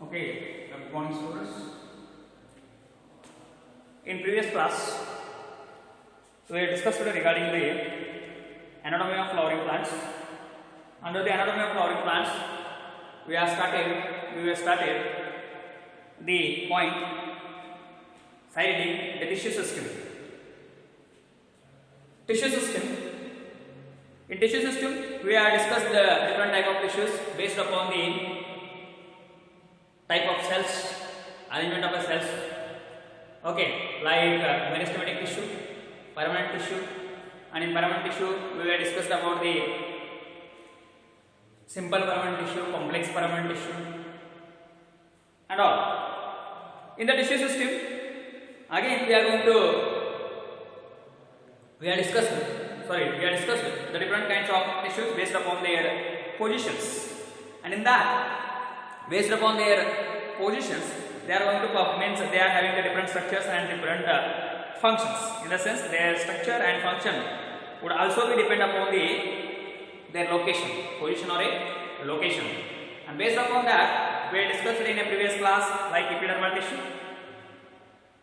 Okay, good morning students. In previous class, we discussed regarding the anatomy of flowering plants. Under the anatomy of flowering plants, we have started the point citing the tissue system. Tissue system. In tissue system, we have discussed the different type of tissues based upon the type of cells, arrangement of the cells. Okay, like meristematic tissue, permanent tissue, and in permanent tissue we have discussed about the simple permanent tissue, complex permanent tissue, and all. In the tissue system, again we have discussed the different kinds of tissues based upon their positions, and in that, based upon their positions, they are going to means they are having the different structures and different functions. In the sense, their structure and function would also be depend upon their location, position or a location. And based upon that, we discussed in a previous class like epidermal tissue.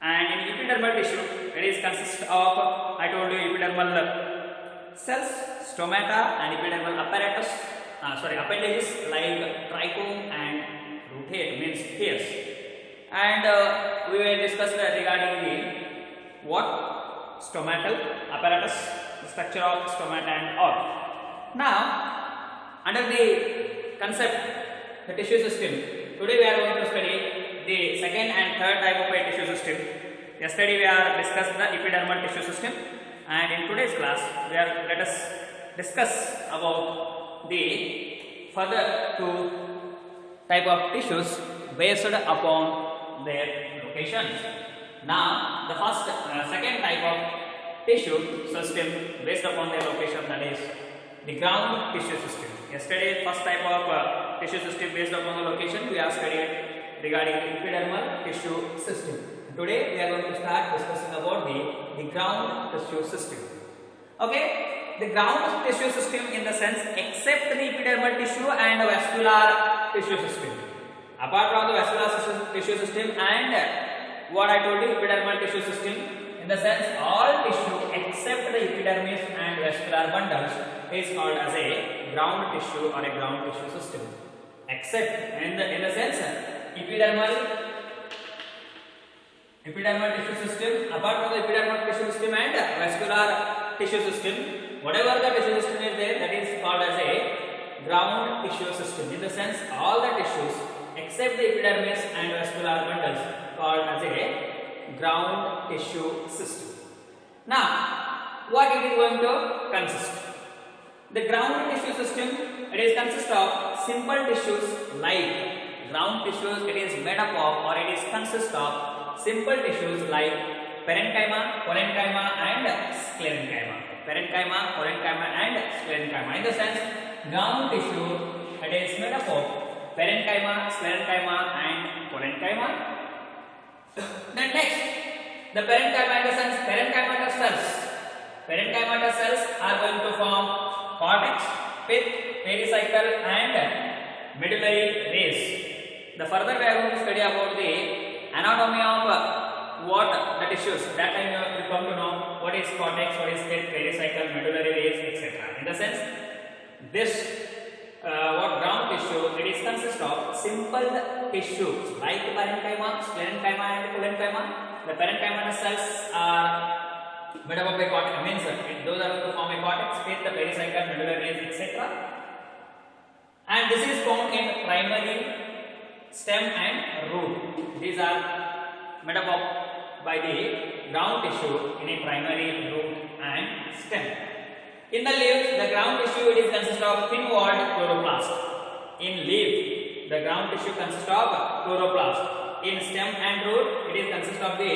And in epidermal tissue, it is consist of, I told you, epidermal cells, stomata, and epidermal apparatus. Appendages like trichome and root hair, means hairs. And we will discuss regarding the what stomatal apparatus, the structure of stomata and all. Now, under the concept, the tissue system, today we are going to study the second and third type of a tissue system. Yesterday we have discussed the epidermal tissue system, and in today's class let us discuss about the further two type of tissues based upon their locations. Now, the second type of tissue system based upon their location, that is the ground tissue system. Yesterday, first type of tissue system based upon the location we have studied regarding the epidermal tissue system. Today, we are going to start discussing about the ground tissue system. Okay. The ground tissue system in the sense except the epidermal tissue and vascular tissue system. Apart from the vascular tissue system and what I told you, epidermal tissue system, in the sense all tissue except the epidermis and vascular bundles is called as a ground tissue or a ground tissue system. Except in the sense epidermal tissue system, apart from the epidermal tissue system and vascular tissue system, whatever the tissue system is there, that is called as a ground tissue system. In the sense, all the tissues except the epidermis and vascular bundles called as a ground tissue system. Now, what it is going to consist? The ground tissue system, it is consist of simple tissues like ground tissues. It is made up of, or it is consist of simple tissues like parenchyma, parenchyma, and sclerenchyma. Parenchyma, parenchyma, and sclerenchyma. In the sense, ground tissue, it is made up of parenchyma, sclerenchyma, and parenchyma. Then next, the parenchyma, in the sense, parenchymatous cells. Parenchymatous cells are going to form cortex, pith, pericycle, and medullary rays. The further we are going to study about the anatomy of what the tissues, that time you will come to know what is cortex, what is pith, pericycle, medullary rays, etc. In the sense, this what ground tissue, it is consist of simple tissues like parenchyma, sclerenchyma, and parenchyma. The parenchymatous cells are made up of a cortex, means those are going to form a cortex, pith, the pericycle, medullary rays, etc. And this is found in primary, stem, and root. These are made up of by the ground tissue in a primary, root, and stem. In the leaves, the ground tissue it is consist of thin-walled chloroplast. In leaf, the ground tissue consists of chloroplast. In stem and root, it is consist of the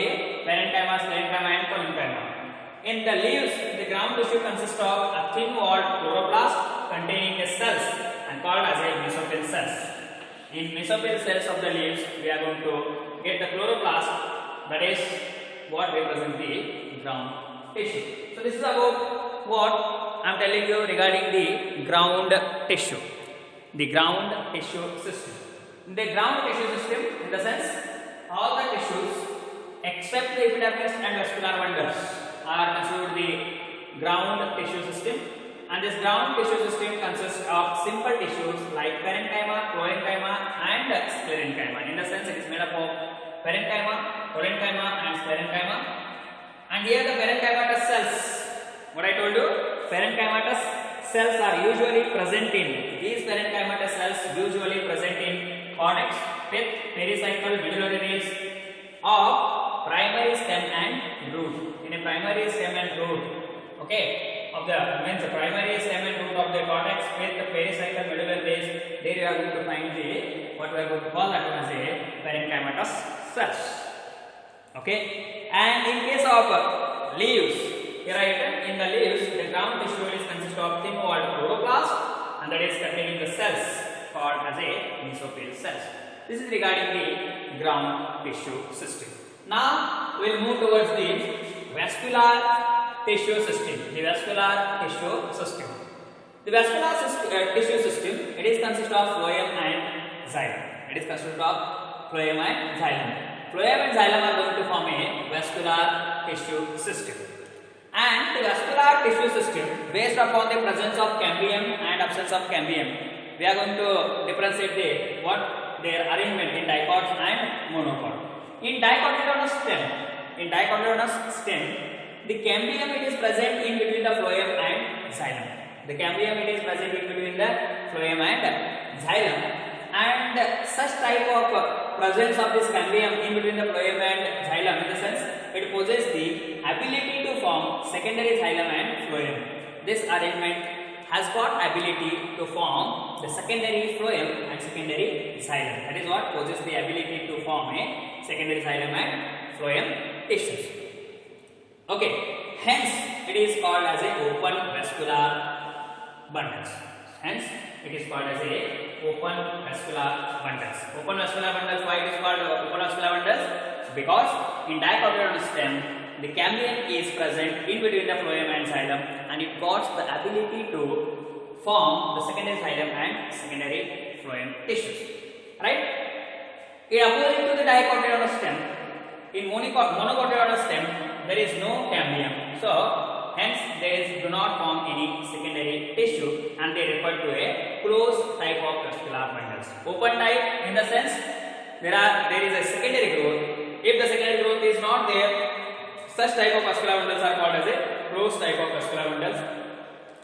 parenchyma, sclerenchyma, and parenchyma. In the leaves, the ground tissue consists of a thin-walled chloroplast containing the cells and called as a mesophyll cells. In mesophyll cells of the leaves, we are going to get the chloroplast, that is what represents the ground tissue. So this is about what I am telling you regarding the ground tissue system. The ground tissue system, in the sense, all the tissues except the epidermis and vascular bundles are considered the ground tissue system. And this ground tissue system consists of simple tissues like parenchyma, chlorenchyma, and sclerenchyma. In the sense, it is made up of parenchyma, chlorenchyma, and sclerenchyma. And here the parenchymatous cells. What I told you, parenchymatous cells are usually present in, these parenchymatous cells usually present in cortex, pith, pericycle, medullary rings of primary stem and root. In a primary stem and root, okay, of the means the primary stem and root of the cortex, pith, pericycle, medullary rings, there you are going to find the what we are going to call that one as a parenchymatous cells. Okay, and in case of leaves, here I written in the leaves, the ground tissue is consist of thin walled chloroplast, and that is containing the cells called as a mesophyll cells. This is regarding the ground tissue system. Now we will move towards the vascular tissue system. The vascular tissue system. The vascular tissue system, it is consist of phloem and xylem. It is consist of phloem and xylem. Phloem and xylem are going to form a vascular tissue system. And the vascular tissue system, based upon the presence of cambium and absence of cambium, we are going to differentiate their arrangement in dicot and monocot. In dicotyledonous stem, the cambium it is present in between the phloem and xylem. The cambium it is present in between the phloem and xylem, and such type of presence of this cambium in between the phloem and xylem, in the sense it possesses the ability to form secondary xylem and phloem. This arrangement has got ability to form the secondary phloem and secondary xylem. That is what possesses the ability to form a secondary xylem and phloem tissues. Okay, hence it is called as a open vascular bundles. Hence it is called as a open vascular bundles. Open vascular bundles, why it is called open vascular bundles? Because in dicotyledonous stem, the cambium is present in between the phloem and xylem, and it got the ability to form the secondary xylem and secondary phloem tissues. Right? In opposite to the dicotyledonous stem, in monocotyledonous stem, there is no cambium. So, hence they do not form any secondary tissue, and they refer to a closed type of vascular bundles. Open type, in the sense there is a secondary growth. If the secondary growth is not there, such type of vascular bundles are called as a closed type of vascular bundles.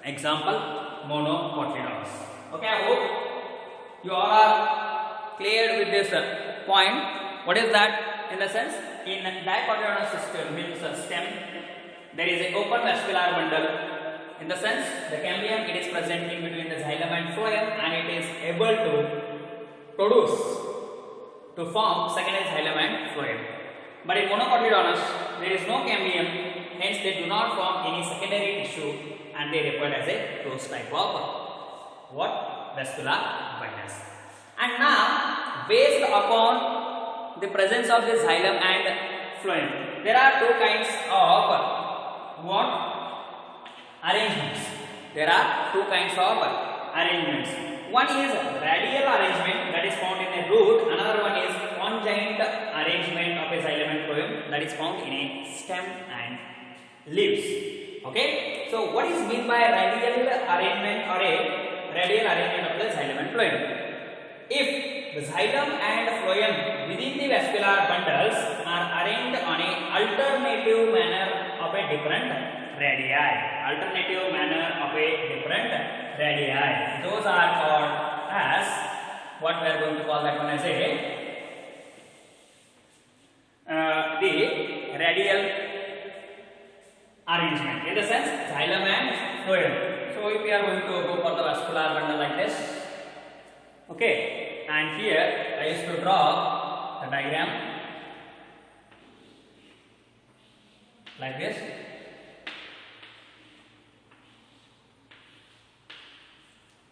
Example, monocotyledonous. Okay, I hope you all are clear with this point. What is that? In the sense, in dicotyledonous system, means stem, there is an open vascular bundle. In the sense, the cambium it is present in between the xylem and phloem, and it is able to to form secondary xylem and phloem. But in monocotyledonous, there is no cambium, hence they do not form any secondary tissue, and they referred as a closed type of vascular bundles. And now, based upon the presence of the xylem and phloem, there are two kinds of arrangements. There are two kinds of arrangements. One is radial arrangement, that is found in a root. Another one is conjoint arrangement of a xylem and phloem, that is found in a stem and leaves. Okay. So what is meant by radial arrangement or a radial arrangement of the xylem and phloem? If the xylem and phloem within the vascular bundles are arranged on a alternative manner of a different radii, those are called as, what we are going to call that one as the radial arrangement, in the sense xylem and phloem. So if we are going to go for the vascular bundle like this, okay, and here I used to draw the diagram like this.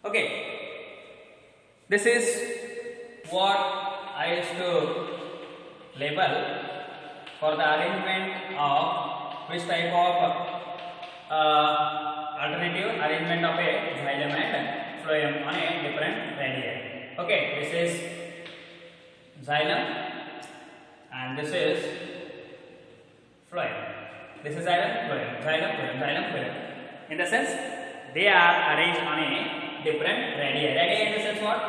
Okay, this is what I used to label for the arrangement of which type of alternative arrangement of a xylem and phloem on a different radii. Okay, this is xylem, and this is phloem. This is xylem, phloem, xylem, phloem, xylem, phloem. In the sense, they are arranged on a different radii. Radii in the sense what?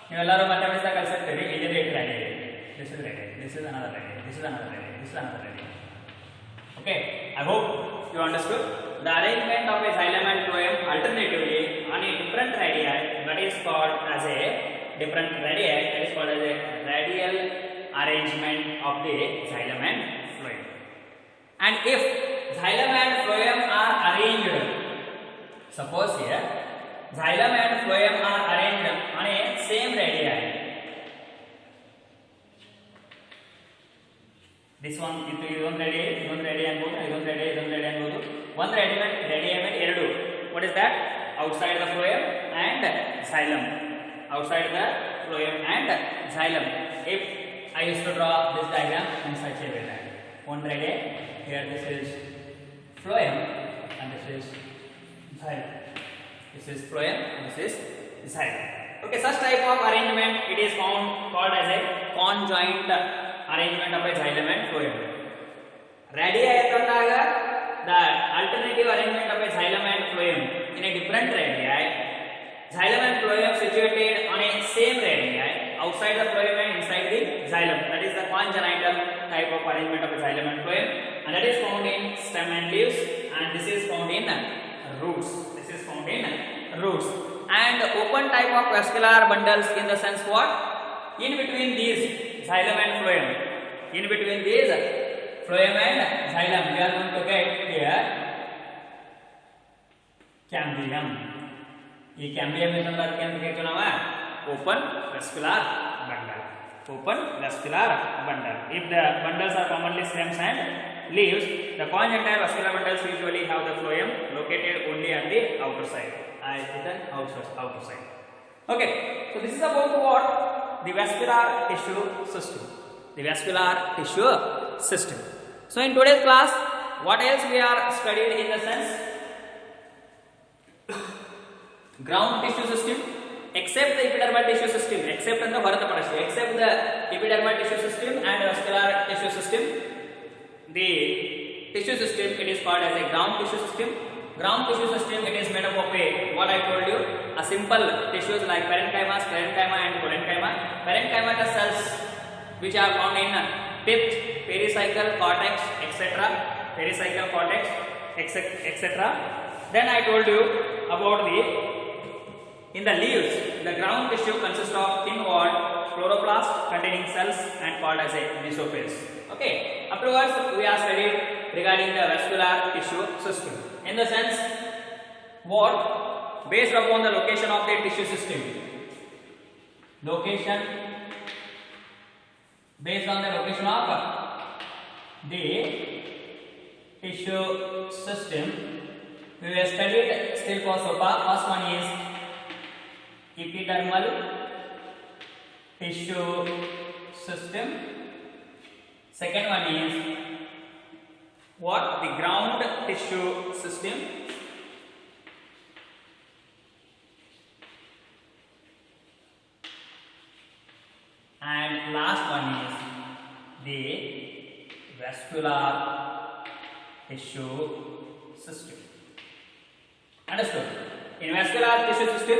You all mathematics concept. Radii. This is radii. This is another radii. This is another radii. This is another radii. Okay. I hope you understood. The arrangement of a xylem and phloem alternatively on a different radii, that is called as a different radii, that is called as a radial arrangement of the xylem and phloem. And if xylem and phloem are arranged, suppose here xylem and phloem are arranged on a same radii. This one is one radii and both. One radii and eradu. What is that? Outside the phloem and xylem. Outside the phloem and xylem. If I used to draw this diagram in such a way that one radii, here this is phloem and this is xylem. This is phloem and this is xylem. Okay, such type of arrangement it is called as a conjoint arrangement of a xylem and phloem. Radii ayattandaga the alternative arrangement of a xylem and phloem in a different radii. Xylem and phloem situated on a same radii outside the phloem and inside the xylem. That is the congenital type of arrangement of a xylem and phloem, and that is found in stem and leaves, and this is found in roots. This is found in roots. And open type of vascular bundles in the sense what? In between these xylem and phloem. In between these phloem and xylem, we are going to get here cambium. This cambium is open vascular bundle. Open vascular bundle. If the bundles are commonly stems and leaves, the congenital vascular bundles usually have the phloem located only on the outer side. Outer side. Okay, so this is about what? The vascular tissue system. The vascular tissue system. So in today's class, what else we are studied in the sense? Ground tissue system, except the epidermal tissue system, except the epidermal tissue system and vascular tissue system. The tissue system, it is called as a ground tissue system. Ground tissue system, it is made up of a, what I told you, a simple tissues like parenchyma, sclerenchyma and collenchyma. Parenchyma the cells which are found in pith, pericycle, cortex, etc. Pericycle, cortex, etc. Then I told you about in the leaves, the ground tissue consists of thin-walled chloroplast containing cells and called as a mesophyll. Okay. Afterwards, we are studied regarding the vascular tissue system. In the sense, what? Based upon the location of the tissue system. Based on the location of the tissue system, we have studied still for so far. First one is epidermal tissue system. Second one is what? The ground tissue system. And last one is the vascular tissue system. Understood? In vascular tissue system,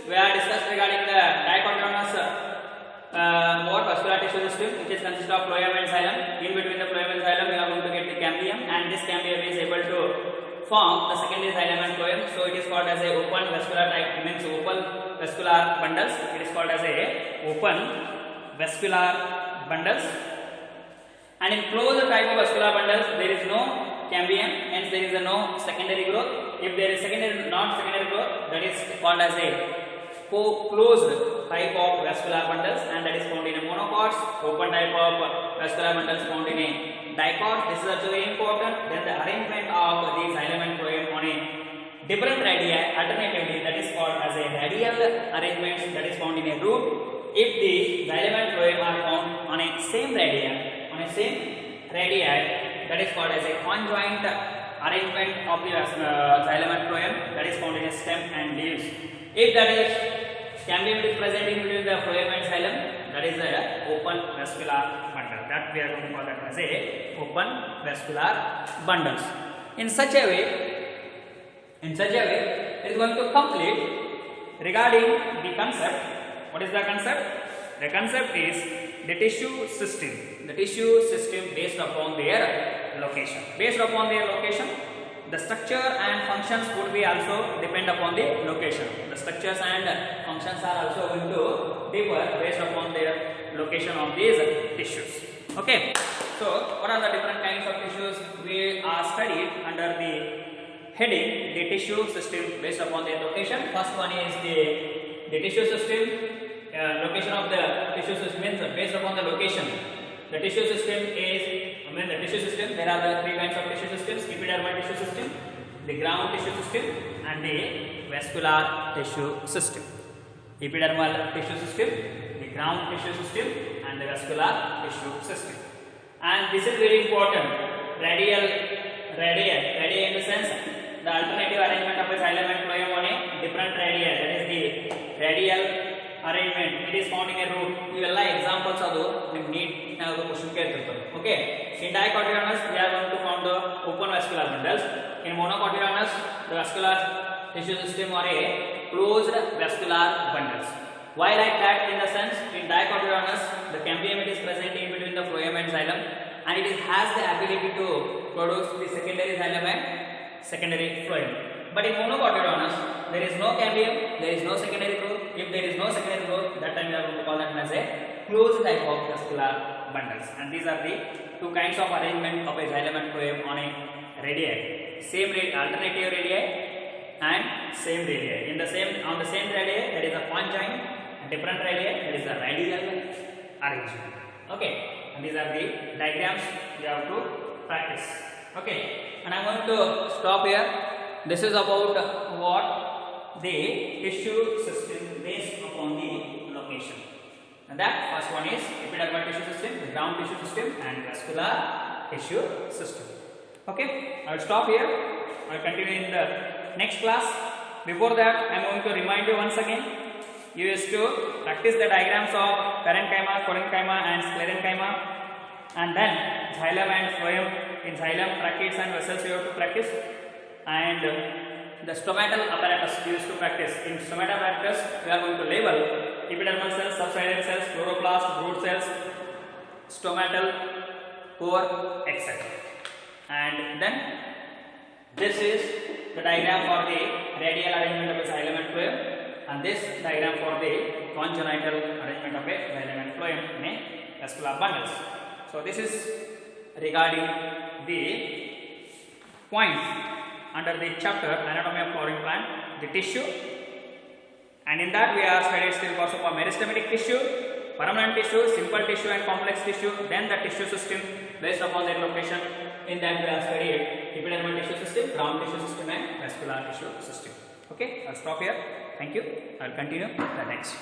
we are discussed regarding the dichotomous vascular tissue system, which is consists of phloem and xylem. In between the phloem and xylem, we are going to get the cambium, and this cambium is able to form the secondary xylem and phloem. So it is called as a open vascular type, means open vascular bundles. It is called as a open vascular bundles. And in closed type of vascular bundles, there is no cambium, hence there is no secondary growth. If there is not secondary growth, that is called as a closed type of vascular bundles, and that is found in a monocots. Open type of vascular bundles found in a dicots. This is also very important. Then the arrangement of the xylem and phloem on a different radii alternatively, that is called as a radial arrangement, that is found in a root. If the xylem and phloem are found on a same radii, that is called as a conjoint arrangement of the xylem and phloem, that is found in a stem and leaves. If that is cambium is present in between the phloem and xylem, that is a open vascular bundle. That we are going to call that as a open vascular bundles. In such a way, it is going to complete regarding the concept. What is the concept? The concept is the tissue system. The tissue system based upon their location. Based upon their location, the structure and functions would be also depend upon the location. The structures and functions are also going to differ based upon their location of these tissues. Okay. So, what are the different kinds of tissues we are studied under the heading the tissue system based upon their location? First one is the tissue system. Location of the tissue system means based upon the location. The tissue system is, the tissue system, there are the three kinds of tissue systems: epidermal tissue system, the ground tissue system, and the vascular tissue system. Epidermal tissue system, the ground tissue system, and the vascular tissue system. And this is very important. Radial in the sense the alternative arrangement of a xylem and phloem on a different radii. That is the radial arrangement. It is found in a root. ಇವೆಲ್ಲ examples ಅದು ನಿಮಗೆ neat ನಾವು question ಕೇಳ್ತಿರ್ತಾರೆ. Okay. In dicotyledonous we are going to form the open vascular bundles. In monocotyledonous the vascular tissue system are a closed vascular bundles. Why like that? In the sense in dicotyledonous the cambium is present in between the phloem and xylem, and it has the ability to produce the secondary xylem and secondary phloem. But in monocotyledonous there is no cambium, there is no secondary growth. If there is no secondary growth, that time we are going to call that as a closed type of vascular bundles. And these are the two kinds of arrangement of a xylem and phloem on a radii. Same alternative radii and same radii. On the same radii there is a conjoint, different radii there is a radial arrangement. Okay, and these are the diagrams you have to practice. Okay, and I am going to stop here. This is about what the tissue system based upon the location. And that first one is epidermal tissue system, the ground tissue system, and vascular tissue system. Okay, I will stop here. I will continue in the next class. Before that, I am going to remind you once again. You used to practice the diagrams of parenchyma, collenchyma, and sclerenchyma, and then xylem and phloem. In xylem, tracheids and vessels you have to practice, and the stomatal apparatus we used to practice. In stomatal apparatus, we are going to label epidermal cells, subxylem cells, chloroplast, root cells, stomatal core, etc. And then this is the diagram for the radial arrangement of a xylem and phloem, and this diagram for the congenital arrangement of a xylem and phloem in a vascular bundles. So this is regarding the point under the chapter anatomy of flowering plant, the tissue, and in that we are studied still also for meristematic tissue, permanent tissue, simple tissue, and complex tissue. Then the tissue system based upon their location. In that we are studied epidermal tissue system, ground tissue system, and vascular tissue system. Okay, I'll stop here. Thank you. I'll continue the next.